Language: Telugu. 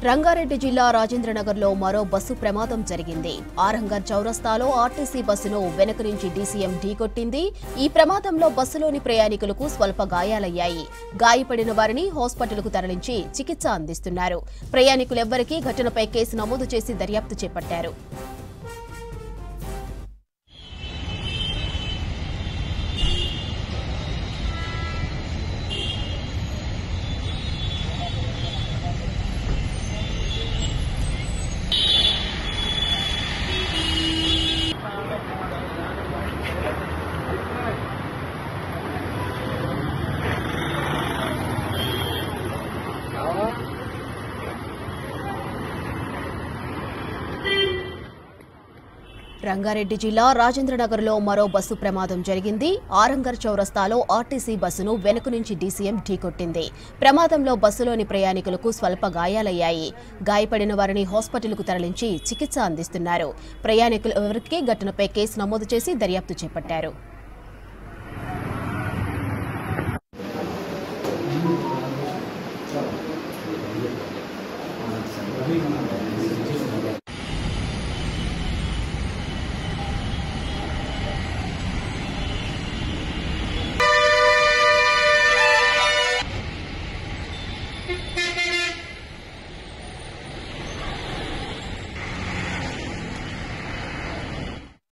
రంగారెడ్డి జిల్లా రాజేంద్రనగర్లో మరో బస్సు ప్రమాదం జరిగింది. ఆరంగర్ చౌరస్తాలో ఆర్టీసీ బస్సును వెనుక నుంచి డీసీఎం ఢీకొట్టింది. ఈ ప్రమాదంలో బస్సులోని ప్రయాణికులకు స్వల్ప గాయాలయ్యాయి. గాయపడిన వారిని హాస్పిటల్కు తరలించి చికిత్స అందిస్తున్నారు. ప్రయాణికులెవ్వరికీ ఘటనపై కేసు నమోదు చేసి దర్యాప్తు చేపట్టారు. రంగారెడ్డి జిల్లా రాజేంద్రనగర్లో మరో బస్సు ప్రమాదం జరిగింది. ఆరంగర్ చౌరస్తాలో ఆర్టీసీ బస్సును వెనుక నుంచి డీసీఎం ఢీకొట్టింది. ప్రమాదంలో బస్సులోని ప్రయాణికులకు స్వల్ప గాయాలయ్యాయి. గాయపడిన వారిని హాస్పిటల్కు తరలించి చికిత్స అందిస్తున్నారు. ప్రయాణికులు ఎవరికీ ఘటనపై కేసు నమోదు చేసి దర్యాప్తు చేపట్టారు.